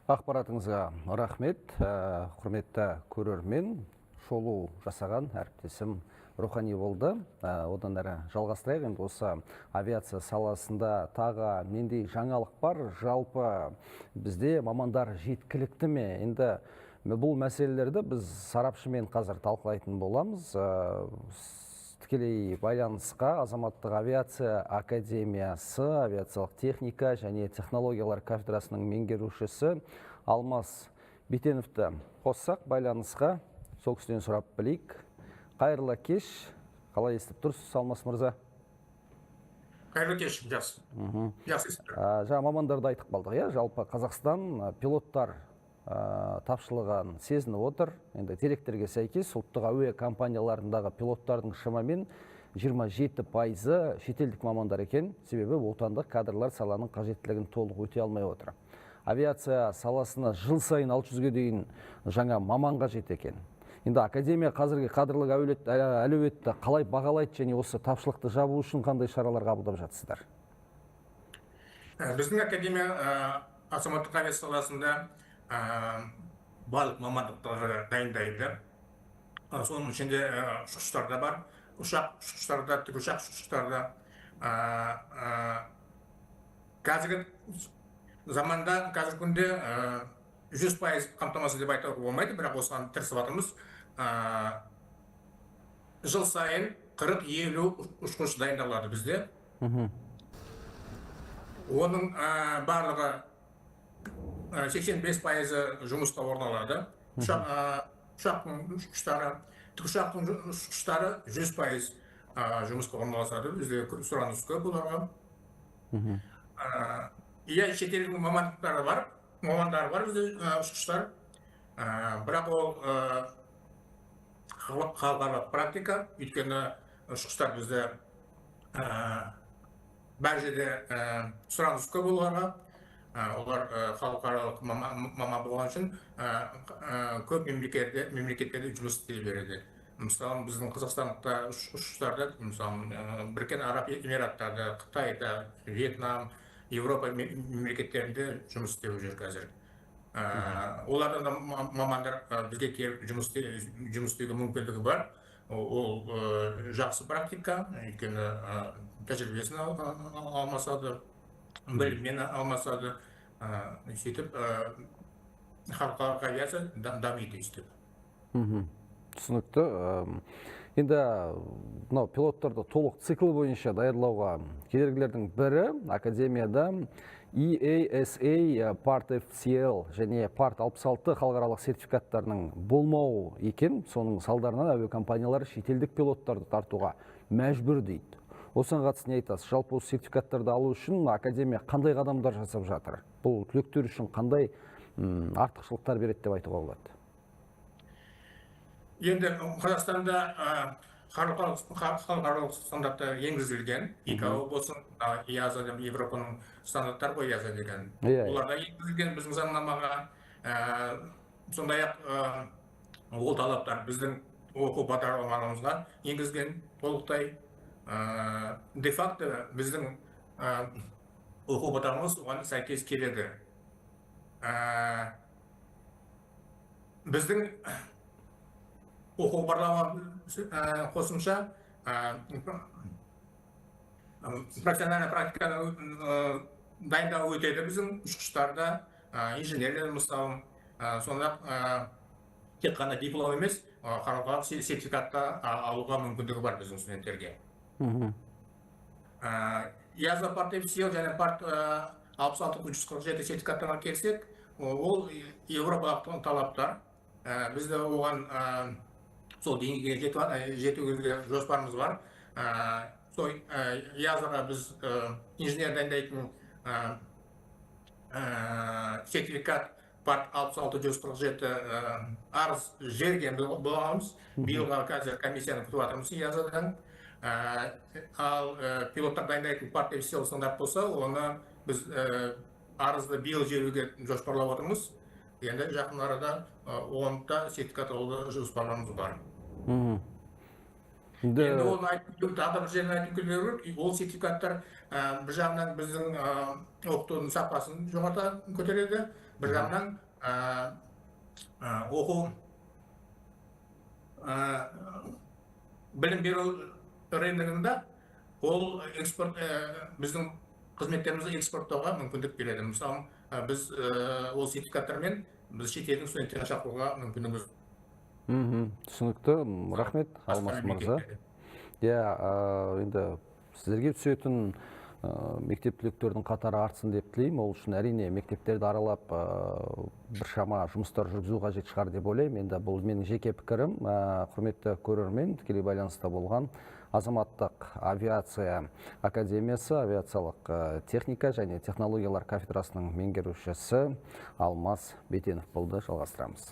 Ақпаратыңызға рахмет, құрметті көрермен, шолу жасаған әріптесім Рухани болды. Одан әрі жалғастырайық. Енді осы авиация саласында тағы мендей жаңалық бар. Жалпы бізде мамандар жеткілікті ме? Енді бұл мәселелерді біз сарапшымен қазір талқылайтын боламыз. Тікелей байланысқа Азаматтық авиация академиясы, авиациялық техника және технологиялар кафедрасының меңгерушісі Алмас Битеновті қоссақ байланысқа, сол кісіден сұрап білейік. Қайырлы кеш, қалай естіп тұрсыз, Алмас мырза? Қайырлы кеш, жақсы. Жақсы естіп тұрмын. Жаңа мамандарды айтып қалдық, жалпы Қазақстан пилоттар тапшылығын сезініп отыр. Енді деректерге сәйкес ұлттық әуе компанияларындағы пилоттардың шамамен 27% шетелдік мамандар екен, себебі отандық кадрлар саланың қажеттілігін толық өтей алмай отыр. Авиация саласына жыл сайын 600-ге дейін жаңа маман қажет екен. Енді академия қазіргі кадрлық әлеуетті қалай бағалайды және осы тапшылықты жабу үшін қандай шаралар қабылдап жатсыздар? Біздің академия азаматтық авиация саласында барлық мамандықтарды дайындайды. Соның ішінде ұшқыштарда бар, ұшқыштарда, тікұшақ ұшқыштарда. Қазіргі заманда, қазіргі күнде 100% қамтамасыз деп айтуға болмайды, бірақ осыған тырысып жатырмыз. Жыл сайын 40-50 ұшқыш дайындалады бізде. Оның барлығы 85% жұмысқа орналады. Ұшақтың ұшқыштары, тікұшақтың ұшқыштары 100% жұмысқа орналасады. Бізде сұраныс көп оларға. Шетелдік мамандары бар бізде ұшқыштар. Бірақ ол халықаралық практика, өйткені ұшқыштар бізде бәр жерде сұраныс көп оларға. Олар халықаралық маман болған үшін көп мемлекеттерде жұмыс істей береді. Мысалы, біздің Қазақстанда ұшқыштарда, Біріккен Араб Эмираттарда, Қытайда, Вьетнам, Европа мемлекеттерінде жұмыс істеп жүр қазір. Олардан да мамандар бізге келіп жұмыс істеуге мүмкіндігі бар. Ол жақсы практика, өйткені тәжірибесін алмасады, біліммен алмасады, сөйтіп халықаралық авиация дамиды өстіп. Түсінікті. Енді пилоттарды толық цикл бойынша даярлауға кедергілердің бірі академияда EASA Part FCL және Part 66 халықаралық сертификаттарының болмауы екен. Соның салдарынан әуе компаниялары шетелдік пилоттарды тартуға мәжбүр дейді. Осыған қатысты не айтасыз? Жалпы осы сертификаттарды алу үшін академия қандай қадамдар жасап жатыр? Бұл түлектер үшін қандай артықшылықтар береді деп айтуға болады? Енді Қазақстанда халықаралық стандарттар енгізілген. ИКАО болсын, ИАЗа деген Европаның стандарттары ғой, ИАЗа деген. Оларға енгізілген біздің заңнамаға. Сондай-ақ ол талаптар біздің оқу бағдарламамызға енгізген толықтай. Де-факто біздің оқу бағдарламамыз оған сәйкес келеді. Біздің оқу бағдарламамыз қосымша профессиональный практиканы дайындау өтеді біздің ұшқыштарда, инженерлер мысалы. Сонда тек қана диплом емес, халықаралық сертификатты алуға мүмкіндігі бар біздің студенттерге. ИАЗа Part FCL және Part 66-147 сертификаттарға келсек, ол Европалық талаптар. Бізде оған сол деңгейге жетуге жоспарымыз бар. ИАЗаға біз инженер дайындайтын сертификат Part 66-147 арыз жерген боламыз. Биылға қазір комиссияны күтіп жатырмыз ИАЗадан. Ал пилоттар дайындайтын Part FCL стандарт болса, оны біз арызды биыл жіберуге жоспарлап отырмыз. Енді жақын арада 10-та сертификат алуға жоспарларымыз бар. Енді оны тағы бір жерін айтып келу керек. Ол сертификаттар бір жағынан біздің оқытудың сапасын жоғарыта көтереді. бір жағынан оқу білім беру рыногында ол экспорт біздің қызметтерімізді экспорттауға мүмкіндік береді. Мысалы, біз ол сертификаттармен біз шетелдің студенттерін шақыруға мүмкіндігіміз. Түсінікті. Рахмет, Алмас мырза. Енді сіздерге түсетін мектеп түлектердің қатары артсын деп тілеймін. Ол үшін әрине мектептерді аралап біршама жұмыстар жүргізу қажет шығар деп ойлаймын. Енді бұл менің жеке пікірім. Құрметті көрермен, тікелей байланыста болған Азаматтық авиация академиясы авиациялық техника және технологиялар кафедрасының меңгерушісі Алмас Бетенов болды. Жалғастырамыз.